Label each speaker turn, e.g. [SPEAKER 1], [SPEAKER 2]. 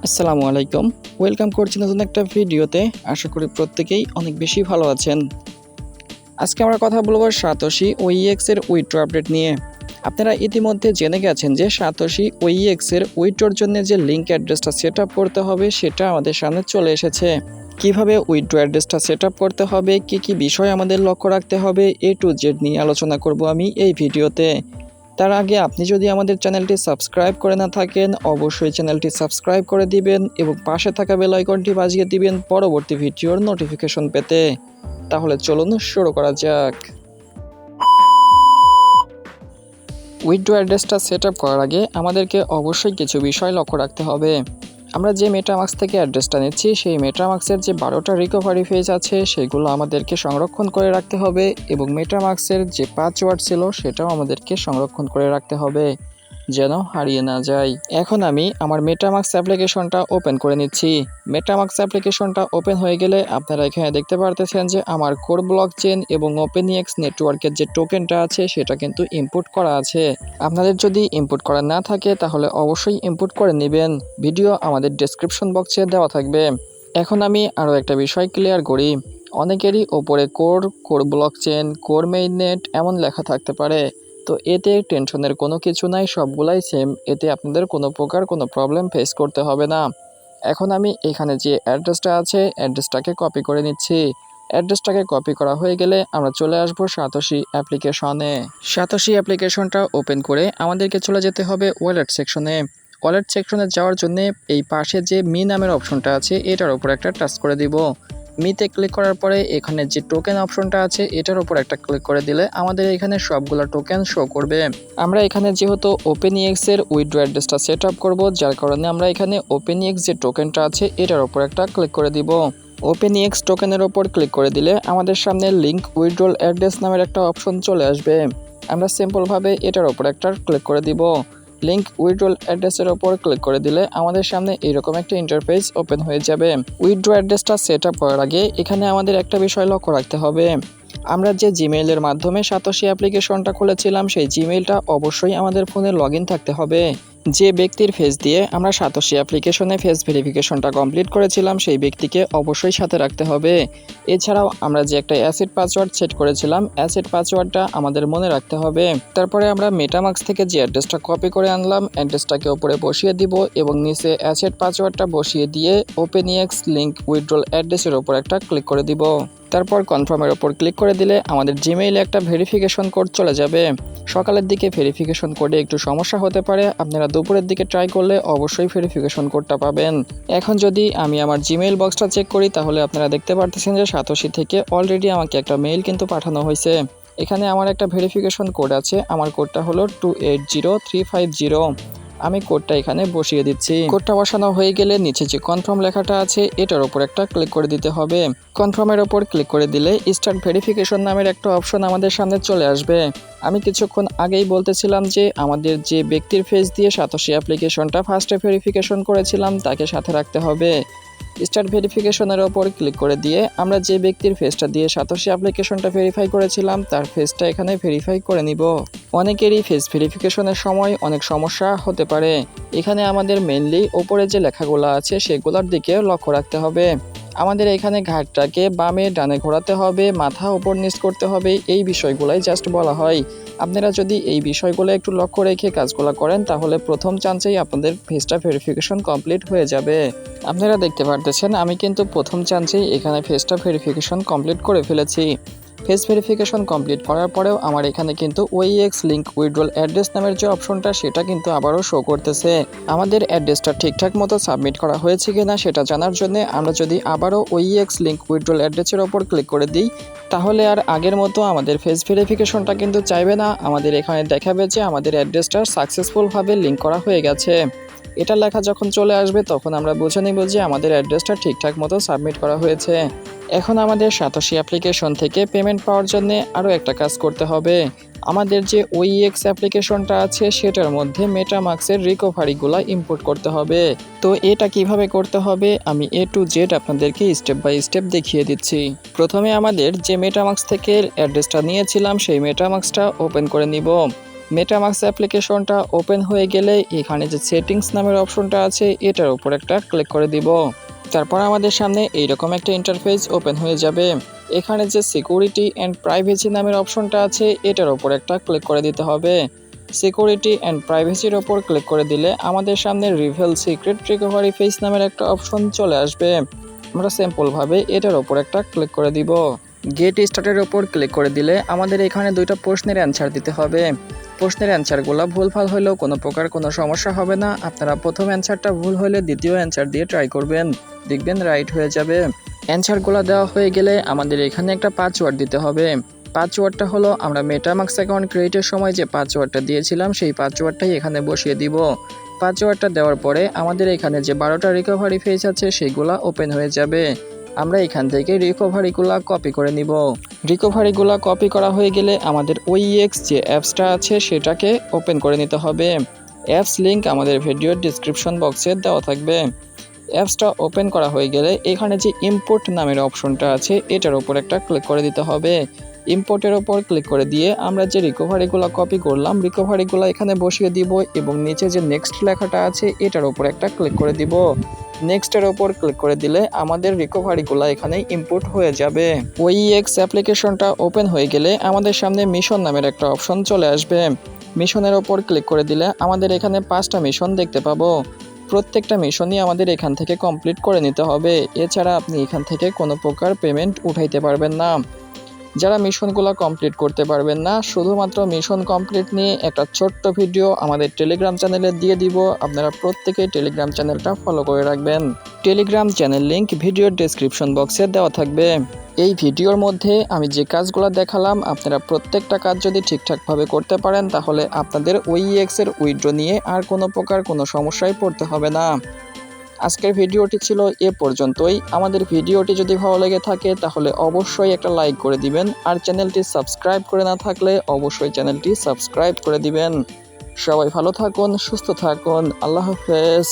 [SPEAKER 1] আসসালামু আলাইকুম। ওয়েলকাম করছি নতুন একটা ভিডিওতে। আশা করি প্রত্যেকেই অনেক বেশি ভালো আছেন। আজকে আমরা কথা বলবো সাতোশি ওইএক্স এর উইথড্র আপডেট নিয়ে। আপনারা ইতিমধ্যে জেনে গেছেন যে সাতোশি ওইএক্স এর উইথড্রর জন্য যে লিঙ্ক অ্যাড্রেসটা সেট আপ করতে হবে সেটা আমাদের সামনে চলে এসেছে। কিভাবে উইথড্র অ্যাড্রেসটা সেট আপ করতে হবে, কি বিষয় আমাদের লক্ষ্য রাখতে হবে, A to Z নিয়ে আলোচনা করব আমি এই ভিডিওতে। তার আগে আপনি যদি আমাদের চ্যানেলটি সাবস্ক্রাইব করে না থাকেন, অবশ্যই চ্যানেলটি সাবস্ক্রাইব করে দিবেন এবং পাশে থাকা বেল আইকনটি বাজিয়ে দিবেন পরবর্তী ভিডিওর নোটিফিকেশন পেতে। তাহলে চলুন শুরু করা যাক। উইথড্র অ্যাড্রেসটা সেট আপ করার আগে আমাদেরকে অবশ্যই কিছু বিষয় লক্ষ্য রাখতে হবে। আমরা যে মেটামাক্স থেকে অ্যাড্রেসটা নিচ্ছি সেই মেটামাক্সের যে 12টা রিকভারি ফেজ আছে সেগুলো আমাদেরকে সংরক্ষণ করে রাখতে হবে এবং মেটামাক্সের যে পাসওয়ার্ড ছিল সেটাও আমাদেরকে সংরক্ষণ করে রাখতে হবে যেন হারিয়ে না যায়। এখন আমি আমার মেটামাক্স অ্যাপ্লিকেশনটা ওপেন করে নিচ্ছি। মেটামাক্স অ্যাপ্লিকেশনটা ওপেন হয়ে গেলে আপনারা এখানে দেখতে পারতেছেন যে আমার কোর ব্লকচেন এবং ওপেনইএক্স নেটওয়ার্কের যে টোকেনটা আছে সেটা কিন্তু ইনপুট করা আছে। আপনাদের যদি ইনপুট করা না থাকে তাহলে অবশ্যই ইনপুট করে নেবেন। ভিডিও আমাদের ডেসক্রিপশন বক্সে দেওয়া থাকবে। এখন আমি আরও একটা বিষয় ক্লিয়ার করি। অনেকেরই ওপরে কোর ব্লকচেন, কোর মেইননেট এমন লেখা থাকতে পারে। তো এতে টেনশনের কোনো কিছু নাই, সবগুলাই সেম। এতে আপনাদের কোনো প্রকার কোনো প্রবলেম ফেস করতে হবে না। এখন আমি এখানে যে অ্যাড্রেসটা আছে অ্যাড্রেসটাকে কপি করে নিচ্ছি। অ্যাড্রেসটাকে কপি করা হয়ে গেলে আমরা চলে আসবো সাতোশি অ্যাপ্লিকেশনে। সাতোশি অ্যাপ্লিকেশনটা ওপেন করে আমাদেরকে চলে যেতে হবে ওয়ালেট সেকশনে। ওয়ালেট সেকশনে যাওয়ার জন্য এই পাশে যে মি নামের অপশনটা আছে এটার উপর একটা টাচ করে দিব। মিতে ক্লিক করার পরে এখানে যে টোকেন অপশনটা আছে এটার উপর একটা ক্লিক করে দিলে আমাদের এখানে সবগুলো টোকেন শো করবে। আমরা এখানে যেহেতু ওপেনইএক্স এর উইথড্র অ্যাড্রেসটা সেট আপ করবো, যার কারণে আমরা এখানে ওপেনইএক্স যে টোকেনটা আছে এটার উপর একটা ক্লিক করে দিব। ওপেনইএক্স টোকেনের ওপর ক্লিক করে দিলে আমাদের সামনে লিঙ্ক উইথড্রল অ্যাড্রেস নামের একটা অপশন চলে আসবে। আমরা সিম্পলভাবে এটার উপর একটা ক্লিক করে দিব। লিঙ্ক উইথড্রল অ্যাড্রেসের ওপর ক্লিক করে দিলে আমাদের সামনে এইরকম একটা ইন্টারফেস ওপেন হয়ে যাবে। উইথড্র অ্যাড্রেসটা সেট আপ করার আগে এখানে আমাদের একটা বিষয় লক্ষ্য রাখতে হবে। আমরা যে জিমেইলের মাধ্যমে সাতোশি অ্যাপ্লিকেশনটা খুলেছিলাম সেই জিমেইলটা অবশ্যই আমাদের ফোনে লগ ইন থাকতে হবে। যে ব্যক্তির ফেস দিয়ে আমরা সাতোশি অ্যাপ্লিকেশনে ফেস ভেরিফিকেশনটা কমপ্লিট করেছিলাম সেই ব্যক্তিকে অবশ্যই সাথে রাখতে হবে। এছাড়াও আমরা যে একটা অ্যাসেট পাসওয়ার্ড সেট করেছিলাম অ্যাসেট পাসওয়ার্ডটা আমাদের মনে রাখতে হবে। তারপরে আমরা মেটামাক্স থেকে যে অ্যাড্রেসটা কপি করে আনলাম অ্যাড্রেসটাকে উপরে বসিয়ে দিব এবং নিচে অ্যাসেট পাসওয়ার্ডটা বসিয়ে দিয়ে ওপেনইএক্স লিঙ্ক উইথড্রল অ্যাড্রেসের উপর একটা ক্লিক করে দিব। তারপর কনফার্মের ওপর ক্লিক করে দিলে আমাদের জিমেইলে একটা ভেরিফিকেশন কোড চলে যাবে। সকালের দিকে ভেরিফিকেশন কোডে একটু সমস্যা হতে পারে, আপনারা দুপুরের দিকে ট্রাই করলে অবশ্যই ভেরিফিকেশন কোডটা পাবেন। এখন যদি আমি আমার জিমেইল বক্সটা চেক করি তাহলে আপনারা দেখতে পারতেছেন যে সাতোশি থেকে অলরেডি আমাকে একটা মেইল কিন্তু পাঠানো হয়েছে। এখানে আমার একটা ভেরিফিকেশন কোড আছে, আমার কোডটা হলো 280350। আমি কোডটা এখানে বসিয়ে দিচ্ছি। কোডটা বসানো হয়ে গেলে নিচে যে কনফার্ম লেখাটা আছে এটার উপর একটা ক্লিক করে দিতে হবে। কনফার্মের ওপর ক্লিক করে দিলে স্টার্ট ভেরিফিকেশন নামের একটা অপশন আমাদের সামনে চলে আসবে। আমি কিছুক্ষণ আগেই বলতেছিলাম যে আমাদের যে ব্যক্তির ফেস দিয়ে সাতোশি অ্যাপ্লিকেশনটা ফার্স্টে ভেরিফিকেশন করেছিলাম তাকে সাথে রাখতে হবে। স্টার্ট ভেরিফিকেশনের ওপর ক্লিক করে দিয়ে আমরা যে ব্যক্তির ফেসটা দিয়ে সাতোশি অ্যাপ্লিকেশনটা ভেরিফাই করেছিলাম তার ফেসটা এখানে ভেরিফাই করে নিব। অনেকেরই ফেস ভেরিফিকেশনের সময় অনেক সমস্যা হতে পারে। এখানে আমাদের মেইনলি ওপরে যে লেখাগুলো আছে সেগুলোর দিকে লক্ষ্য রাখতে হবে। আমাদের এখানে ঘাটটাকে বামে ডানে ঘোরাতে হবে, মাথা উপর নিচ করতে হবে, এই বিষয়গুলাই জাস্ট বলা হয়। আপনারা যদি এই বিষয়গুলো একটু লক্ষ্য রেখে কাজগুলো করেন তাহলে প্রথম চান্সেই আপনাদের ফেসটা ভেরিফিকেশন কমপ্লিট হয়ে যাবে। আপনারা দেখতে পারতেছেন আমি কিন্তু প্রথম চান্সেই এখানে ফেসটা ভেরিফিকেশন কমপ্লিট করে ফেলেছি। ফেস ভেরিফিকেশন কমপ্লিট করার পরেও আমার এখানে কিন্তু ওইএক্স লিঙ্ক উইথড্রল অ্যাড্রেস নামের যে অপশনটা সেটা কিন্তু আবারও শো করতেছে। আমাদের অ্যাড্রেসটা ঠিকঠাক মতো সাবমিট করা হয়েছে কিনা সেটা জানার জন্য আমরা যদি আবারও ওইএক্স লিঙ্ক উইথড্রল অ্যাড্রেসের ওপর ক্লিক করে দিই তাহলে আর আগের মতো আমাদের ফেস ভেরিফিকেশনটা কিন্তু চাইবে না। আমাদের এখানে দেখাবে যে আমাদের অ্যাড্রেসটা সাকসেসফুলভাবে লিঙ্ক করা হয়ে গেছে। এটা লেখা যখন চলে আসবে তখন আমরা বুঝে নিব যে আমাদের অ্যাড্রেসটা ঠিকঠাক মতো সাবমিট করা হয়েছে। এখন আমাদের সাতোশি অ্যাপ্লিকেশন থেকে পেমেন্ট পাওয়ার জন্য আরও একটা কাজ করতে হবে। আমাদের যে ওইএক্স অ্যাপ্লিকেশনটা আছে সেটার মধ্যে মেটামাক্সের রিকভারিগুলো ইম্পোর্ট করতে হবে। তো এটা কিভাবে করতে হবে আমি A to Z আপনাদেরকে স্টেপ বাই স্টেপ দেখিয়ে দিচ্ছি। প্রথমে আমাদের যে মেটামাক্স থেকে অ্যাড্রেসটা নিয়েছিলাম সেই মেটামাক্সটা ওপেন করে নিব। মেটামাক্স অ্যাপ্লিকেশনটা ওপেন হয়ে গেলে এখানে যে সেটিংস নামের অপশনটা আছে এটার উপর একটা ক্লিক করে দিব। তারপর আমাদের সামনে এইরকম একটা ইন্টারফেস ওপেন হয়ে যাবে। এখানে যে সিকিউরিটি অ্যান্ড প্রাইভেসি নামের অপশনটা আছে এটার উপর একটা ক্লিক করে দিতে হবে। সিকিউরিটি অ্যান্ড প্রাইভেসির ওপর ক্লিক করে দিলে আমাদের সামনে রিভেল সিক্রেট রিকভারি ফেস নামের একটা অপশন চলে আসবে। আমরা সিম্পলভাবে এটার ওপর একটা ক্লিক করে দিব। গেট স্টার্টের ওপর ক্লিক করে দিলে আমাদের এখানে দুইটা প্রশ্নের অ্যান্সার দিতে হবে। প্রশ্নের অ্যান্সারগুলো ভুলভাল হলেও কোনো প্রকার কোনো সমস্যা হবে না। আপনারা প্রথম অ্যান্সারটা ভুল হলে দ্বিতীয় অ্যান্সার দিয়ে ট্রাই করবেন, দেখবেন রাইট হয়ে যাবে। অ্যান্সারগুলো দেওয়া হয়ে গেলে আমাদের এখানে একটা পাসওয়ার্ড দিতে হবে। পাসওয়ার্ডটা হলো আমরা মেটামাক্স অ্যাকাউন্ট ক্রিয়েটের সময় যে পাসওয়ার্ডটা দিয়েছিলাম সেই পাসওয়ার্ডটাই এখানে বসিয়ে দিব। পাসওয়ার্ডটা দেওয়ার পরে আমাদের এখানে যে 12টা রিকভারি ফেজ আছে সেগুলো ওপেন হয়ে যাবে। আমরা এখান থেকে রিকভারিগুলো কপি করে নিব। রিকভারিগুলো কপি করা হয়ে গেলে আমাদের OEX যে অ্যাপসটা আছে সেটাকে ওপেন করে নিতে হবে। অ্যাপস লিঙ্ক আমাদের ভিডিওর ডিসক্রিপশন বক্সে দেওয়া থাকবে। অ্যাপসটা ওপেন করা হয়ে গেলে এখানে যে ইম্পোর্ট নামের অপশনটা আছে এটার উপর একটা ক্লিক করে দিতে হবে। ইম্পোর্টের ওপর ক্লিক করে দিয়ে আমরা যে রিকভারিগুলো কপি করলাম রিকভারিগুলো এখানে বসিয়ে দিব এবং নিচে যে নেক্সট লেখাটা আছে এটার উপর একটা ক্লিক করে দিব। নেক্সটের ওপর ক্লিক করে দিলে আমাদের রিকভারিগুলো এখানে ইম্পোর্ট হয়ে যাবে। OEX অ্যাপ্লিকেশনটা ওপেন হয়ে গেলে আমাদের সামনে মিশন নামের একটা অপশন চলে আসবে। মিশনের ওপর ক্লিক করে দিলে আমাদের এখানে 5টা মিশন দেখতে পাবো। প্রত্যেকটা মিশনই আমাদের এখান থেকে কমপ্লিট করে নিতে হবে। এছাড়া আপনি এখান থেকে কোনো প্রকার পেমেন্ট উঠাইতে পারবেন না। যারা মিশনগুলো কমপ্লিট করতে পারবেন না, শুধুমাত্র মিশন কমপ্লিট নিয়ে একটা ছোট্ট ভিডিও আমাদের টেলিগ্রাম চ্যানেলে দিয়ে দিব। আপনারা প্রত্যেকেই টেলিগ্রাম চ্যানেলটা ফলো করে রাখবেন। টেলিগ্রাম চ্যানেল লিংক ভিডিওর ডেসক্রিপশন বক্সে দেওয়া থাকবে। এই ভিডিওর মধ্যে আমি যে কাজগুলো দেখালাম আপনারা প্রত্যেকটা কাজ যদি ঠিকঠাকভাবে করতে পারেন তাহলে আপনাদের OEX এর উইথড্র নিয়ে আর কোনো প্রকার কোনো সমস্যায় পড়তে হবে না। আজকের ভিডিওটি ছিল এ পর্যন্তই। আমাদের ভিডিওটি যদি ভালো লেগে থাকে তাহলে অবশ্যই একটা লাইক করে দিবেন, আর চ্যানেলটি সাবস্ক্রাইব করে না থাকলে অবশ্যই চ্যানেলটি সাবস্ক্রাইব করে দিবেন। সবাই ভালো থাকুন, সুস্থ থাকুন, আল্লাহ হাফেজ।